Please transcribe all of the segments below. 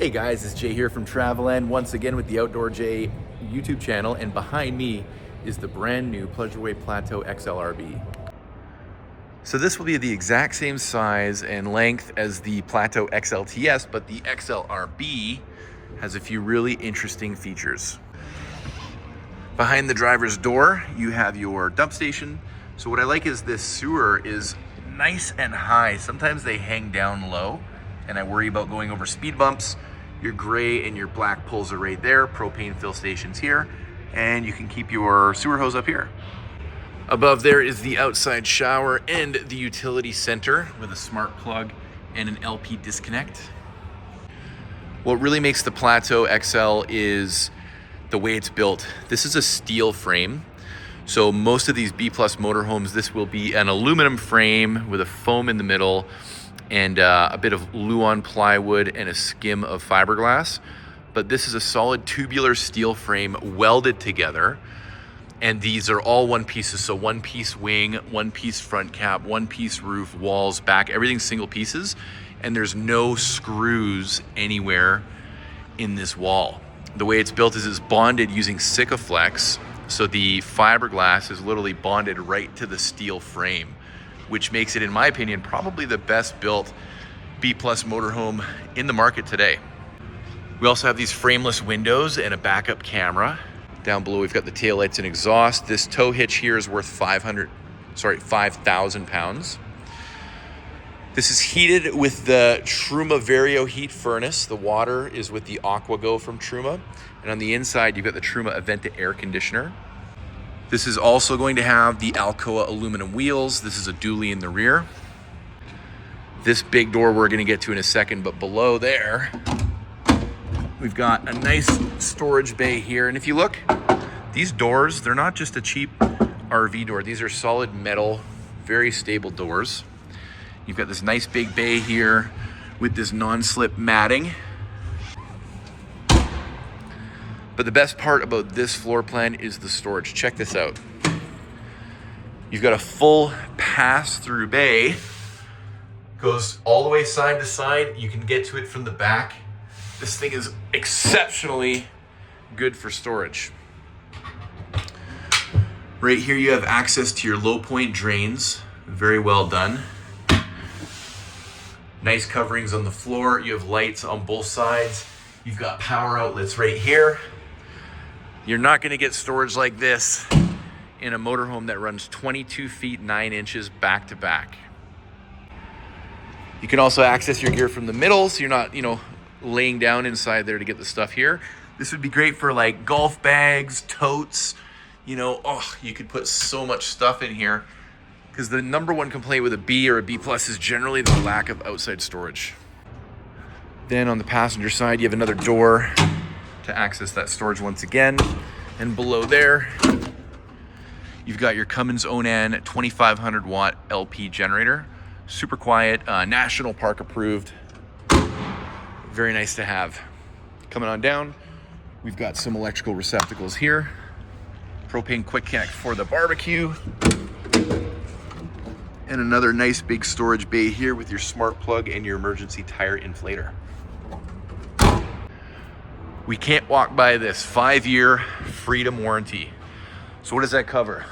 Hey guys, it's Jay here from Traveland, once again with the Outdoor Jay YouTube channel, and behind me is the brand new Pleasureway Plateau XLRB. So this will be the exact same size and length as the Plateau XLTS, but the XLRB has a few really interesting features. Behind the driver's door, you have your dump station. So what I like is this sewer is nice and high. Sometimes they hang down low, and I worry about going over speed bumps. Your gray and your black poles are right there, propane fill stations here, and you can keep your sewer hose up here. Above there is the outside shower and the utility center with a smart plug and an LP disconnect. What really makes the Plateau XL is the way it's built. This is a steel frame. So most of these B+ motorhomes, this will be an aluminum frame with a foam in the middle and a bit of Luan plywood and a skim of fiberglass. But this is a solid tubular steel frame welded together. And these are all one pieces. So one piece wing, one piece front cap, one piece roof, walls, back, everything's single pieces. And there's no screws anywhere in this wall. The way it's built is it's bonded using Sikaflex. So the fiberglass is literally bonded right to the steel frame, which makes it, in my opinion, probably the best built B+ motorhome in the market today. We also have these frameless windows and a backup camera. Down below, we've got the taillights and exhaust. This tow hitch here is worth 5,000 pounds. This is heated with the Truma Vario heat furnace. The water is with the AquaGo from Truma. And on the inside, you've got the Truma Aventa air conditioner. This is also going to have the Alcoa aluminum wheels. This is a dually in the rear. This big door we're gonna get to in a second, but below there, we've got a nice storage bay here. And if you look, these doors, they're not just a cheap RV door. These are solid metal, very stable doors. You've got this nice big bay here with this non-slip matting. But the best part about this floor plan is the storage. Check this out. You've got a full pass-through bay. Goes all the way side to side. You can get to it from the back. This thing is exceptionally good for storage. Right here you have access to your low point drains. Very well done. Nice coverings on the floor. You have lights on both sides. You've got power outlets right here. You're not gonna get storage like this in a motorhome that runs 22 feet 9 inches back to back. You can also access your gear from the middle, so you're not, laying down inside there to get the stuff here. This would be great for like golf bags, totes, you could put so much stuff in here, because the number one complaint with a B or a B+ is generally the lack of outside storage. Then on the passenger side, you have another door to access that storage once again. And below there, you've got your Cummins Onan 2500 watt LP generator. Super quiet, National Park approved. Very nice to have. Coming on down, we've got some electrical receptacles here. Propane quick connect for the barbecue. And another nice big storage bay here with your smart plug and your emergency tire inflator. We can't walk by this 5-year freedom warranty. So what does that cover?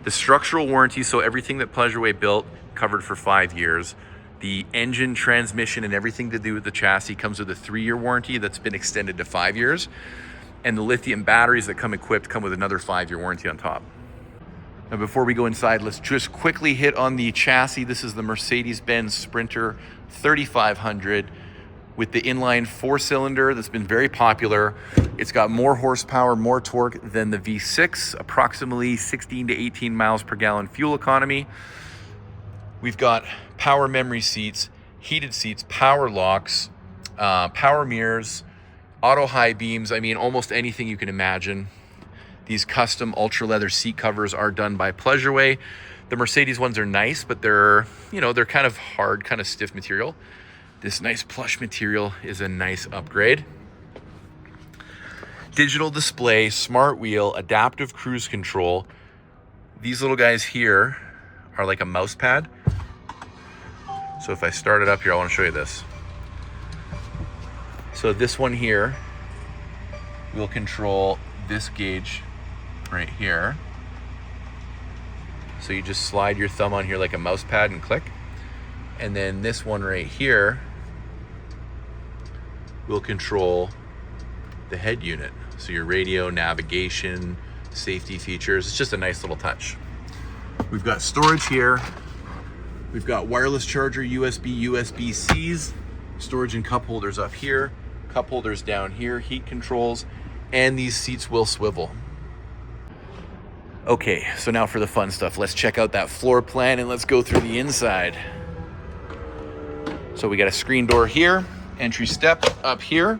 The structural warranty, so everything that Pleasureway built, covered for 5 years. The engine, transmission, and everything to do with the chassis comes with a 3-year warranty that's been extended to 5 years. And the lithium batteries that come equipped come with another 5-year warranty on top. Now before we go inside, let's just quickly hit on the chassis. This is the Mercedes-Benz Sprinter 3500 with the inline 4-cylinder that's been very popular. It's got more horsepower, more torque than the V6, approximately 16 to 18 miles per gallon fuel economy. We've got power memory seats, heated seats, power locks, power mirrors, auto high beams. I mean, almost anything you can imagine. These custom ultra leather seat covers are done by Pleasureway. The Mercedes ones are nice, but they're kind of hard, kind of stiff material. This nice plush material is a nice upgrade. Digital display, smart wheel, adaptive cruise control. These little guys here are like a mouse pad. So if I start it up here, I want to show you this. So this one here will control this gauge right here. So you just slide your thumb on here like a mouse pad and click. And then this one right here will control the head unit. So your radio, navigation, safety features. It's just a nice little touch. We've got storage here. We've got wireless charger, USB, USB-Cs, storage and cup holders up here, cup holders down here, heat controls, and these seats will swivel. Okay, so now for the fun stuff. Let's check out that floor plan and let's go through the inside. So we got a screen door here, entry step up here.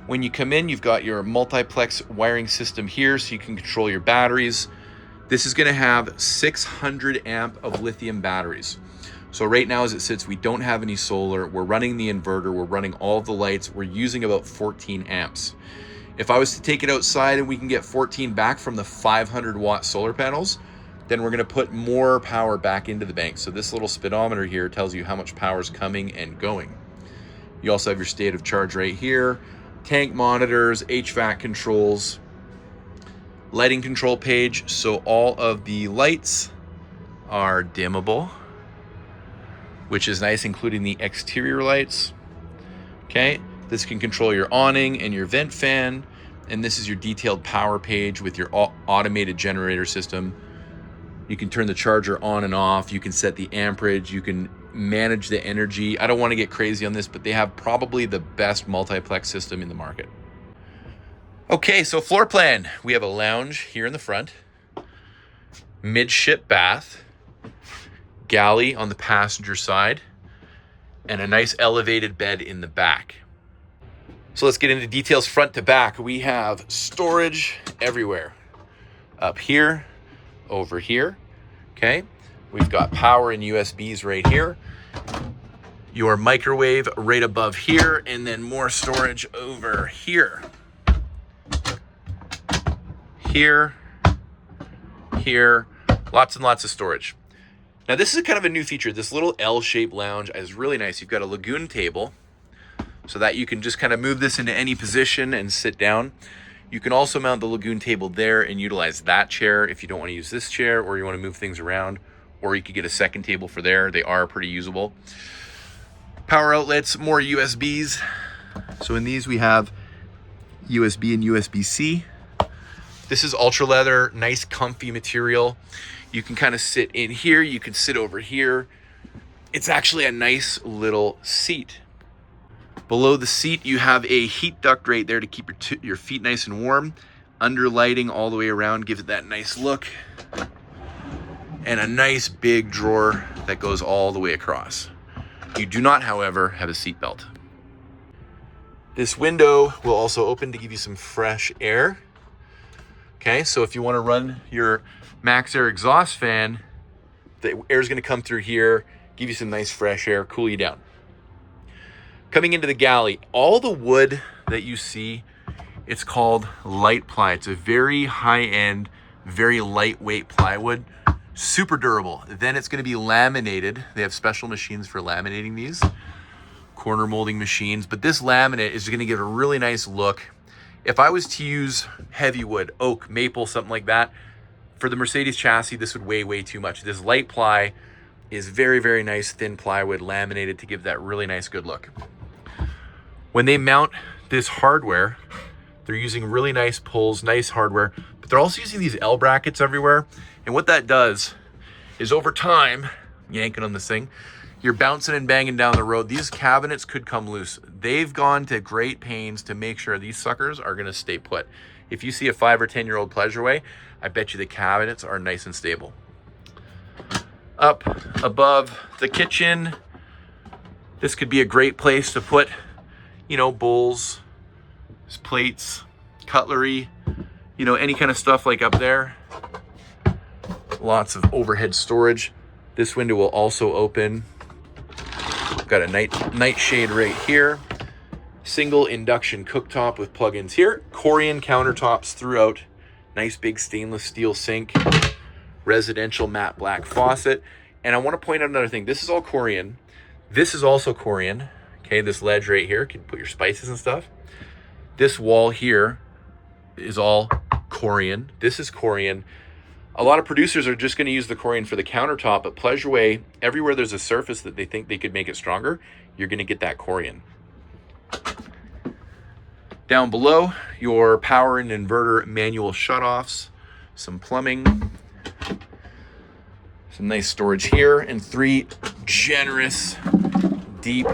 When you come in, you've got your multiplex wiring system here so you can control your batteries. This is gonna have 600 amp of lithium batteries. So right now as it sits, we don't have any solar. We're running the inverter, we're running all of the lights. We're using about 14 amps. If I was to take it outside and we can get 14 back from the 500 watt solar panels, then we're gonna put more power back into the bank. So this little speedometer here tells you how much power is coming and going. You also have your state of charge right here, tank monitors, HVAC controls, lighting control page. So all of the lights are dimmable, which is nice, including the exterior lights. Okay, this can control your awning and your vent fan. And this is your detailed power page with your automated generator system. You can turn the charger on and off. You can set the amperage. You can manage the energy. I don't want to get crazy on this, but they have probably the best multiplex system in the market. Okay, so floor plan. We have a lounge here in the front, midship bath, galley on the passenger side, and a nice elevated bed in the back. So let's get into details front to back. We have storage everywhere. Up here, over here, okay? We've got power and USBs right here. Your microwave right above here, and then more storage over here. Here, here, lots and lots of storage. Now this is kind of a new feature. This little L-shaped lounge is really nice. You've got a lagoon table so that you can just kind of move this into any position and sit down. You can also mount the lagoon table there and utilize that chair if you don't want to use this chair or you want to move things around, or you could get a second table for there. They are pretty usable. Power outlets, more USBs. So in these we have USB and USB-C. This is ultra leather, nice comfy material. You can kind of sit in here, you can sit over here. It's actually a nice little seat. Below the seat, you have a heat duct right there to keep your feet nice and warm. Under lighting all the way around gives it that nice look. And a nice big drawer that goes all the way across. You do not, however, have a seat belt. This window will also open to give you some fresh air. Okay, so if you want to run your max air exhaust fan, the air is going to come through here, give you some nice fresh air, cool you down. Coming into the galley, all the wood that you see, it's called light ply. It's a very high-end, very lightweight plywood, super durable. Then it's going to be laminated. They have special machines for laminating these, corner molding machines, but this laminate is going to give a really nice look. If I was to use heavy wood, oak, maple, something like that, for the Mercedes chassis, this would weigh way too much. This light ply is very, very nice, thin plywood, laminated to give that really nice, good look. When they mount this hardware, they're using really nice pulls, nice hardware, but they're also using these L brackets everywhere. And what that does is over time, yanking on this thing, you're bouncing and banging down the road. These cabinets could come loose. They've gone to great pains to make sure these suckers are gonna stay put. If you see a 5 or 10-year-old Pleasureway, I bet you the cabinets are nice and stable. Up above the kitchen, this could be a great place to put, you know, bowls, plates, cutlery, you know, any kind of stuff like up there. Lots of overhead storage. This window will also open. Got a night shade right here. Single induction cooktop with plugins here. Corian countertops throughout. Nice big stainless steel sink. Residential matte black faucet. And I want to point out another thing. This is all Corian. This is also Corian. Okay, this ledge right here can put your spices and stuff. This wall here is all corian. This is corian. A lot of producers are just going to use the corian for the countertop, but Pleasureway, everywhere there's a surface that they think they could make it stronger, you're going to get that corian. Down below, your power and inverter manual shutoffs, some plumbing, some nice storage here, and 3 generous, deep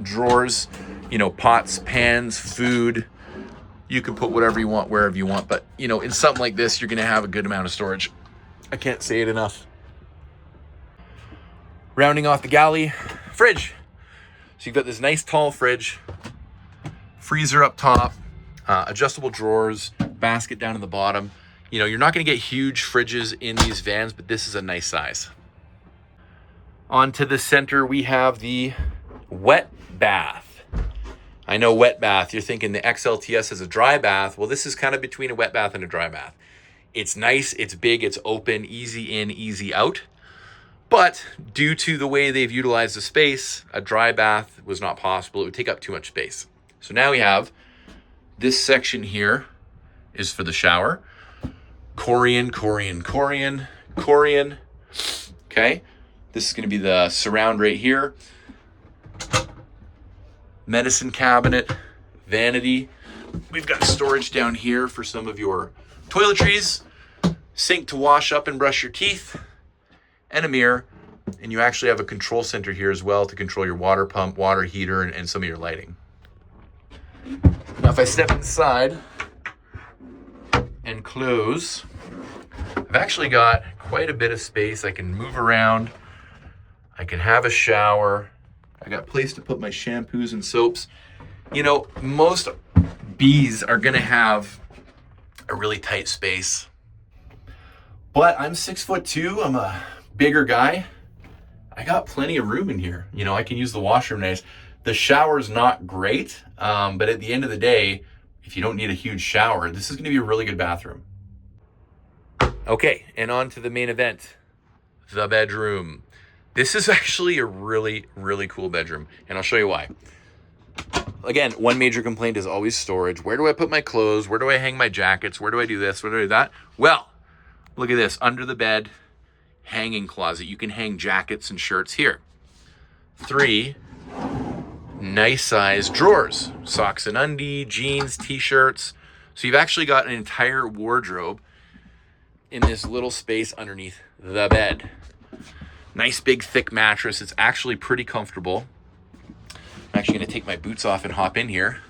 drawers. You know, pots, pans, food. You can put whatever you want, wherever you want. But, you know, in something like this, you're going to have a good amount of storage. I can't say it enough. Rounding off the galley, fridge. So you've got this nice tall fridge, freezer up top, adjustable drawers, basket down in the bottom. You know, you're not going to get huge fridges in these vans, but this is a nice size. On to the center, we have the wet bath. I know wet bath, you're thinking the XLTS is a dry bath. Well, this is kind of between a wet bath and a dry bath. It's nice, it's big, it's open, easy in, easy out. But due to the way they've utilized the space, a dry bath was not possible. It would take up too much space. So now we have this section here is for the shower. Corian, corian, corian, corian. Okay, this is going to be the surround right here. Medicine cabinet, vanity. We've got storage down here for some of your toiletries, sink to wash up and brush your teeth, and a mirror. And you actually have a control center here as well to control your water pump, water heater, and some of your lighting. Now, if I step inside and close, I've actually got quite a bit of space. I can move around. I can have a shower. I got a place to put my shampoos and soaps. You know, most Bs are gonna have a really tight space. But I'm 6'2", I'm a bigger guy. I got plenty of room in here. You know, I can use the washroom nice. The shower's not great, but at the end of the day, if you don't need a huge shower, this is gonna be a really good bathroom. Okay, and on to the main event, the bedroom. This is actually a really, really cool bedroom, and I'll show you why. Again, one major complaint is always storage. Where do I put my clothes? Where do I hang my jackets? Where do I do this? Where do I do that? Well, look at this, under the bed, hanging closet. You can hang jackets and shirts here. 3 nice sized drawers, socks and undie, jeans, t-shirts. So you've actually got an entire wardrobe in this little space underneath the bed. Nice big thick mattress. It's actually pretty comfortable. I'm actually going to take my boots off and hop in here.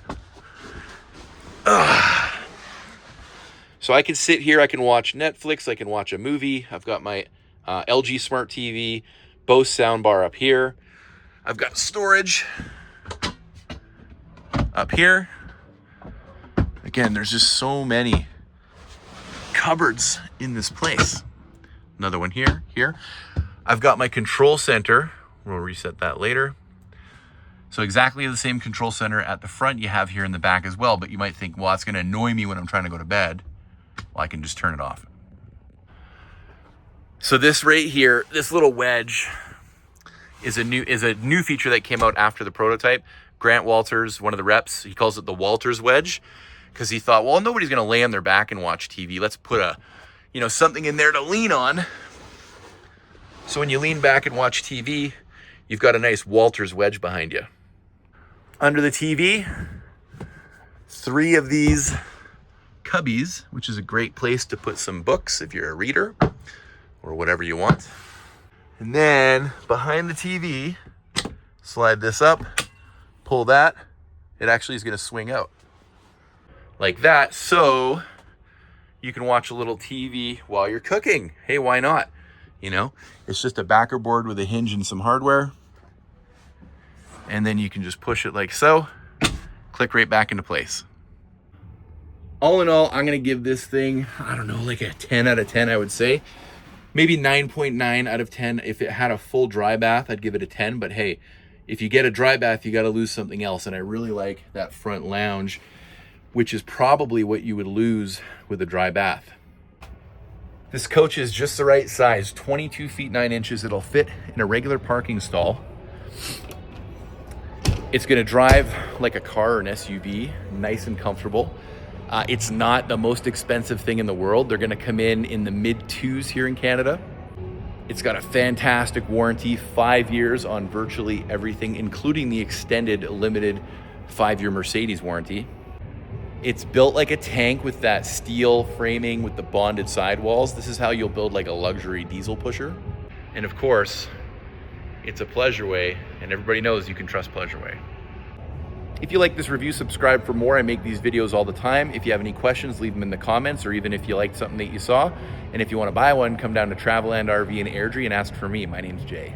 So I can sit here, I can watch Netflix, I can watch a movie. I've got my LG Smart TV, Bose soundbar up here. I've got storage up here. Again, there's just so many cupboards in this place. Another one here, here. I've got my control center. We'll reset that later. So exactly the same control center at the front you have here in the back as well, but you might think, well, it's gonna annoy me when I'm trying to go to bed. Well, I can just turn it off. So this right here, this little wedge is a new feature that came out after the prototype. Grant Walters, one of the reps, he calls it the Walters wedge, because he thought, well, nobody's gonna lay on their back and watch TV. Let's put something in there to lean on. So when you lean back and watch TV, you've got a nice Walters wedge behind you. Under the TV, 3 of these cubbies, which is a great place to put some books if you're a reader or whatever you want. And then behind the TV, slide this up, pull that, it actually is gonna swing out like that. So you can watch a little TV while you're cooking. Hey, why not? You know, it's just a backer board with a hinge and some hardware. And then you can just push it like so, click right back into place. All in all, I'm gonna give this thing, I don't know, like a 10 out of 10, I would say. Maybe 9.9 out of 10. If it had a full dry bath, I'd give it a 10, but hey, if you get a dry bath, you gotta lose something else. And I really like that front lounge, which is probably what you would lose with a dry bath. This coach is just the right size, 22 feet 9 inches. It'll fit in a regular parking stall. It's gonna drive like a car or an SUV, nice and comfortable. It's not the most expensive thing in the world. They're gonna come in the mid twos here in Canada. It's got a fantastic warranty, 5 years on virtually everything, including the extended limited 5-year Mercedes warranty. It's built like a tank with that steel framing with the bonded sidewalls. This is how you'll build like a luxury diesel pusher. And of course, it's a Pleasureway, and everybody knows you can trust Pleasureway. If you like this review, subscribe for more. I make these videos all the time. If you have any questions, leave them in the comments, or even if you liked something that you saw. And if you want to buy one, come down to Travelland RV in Airdrie and ask for me. My name's Jay.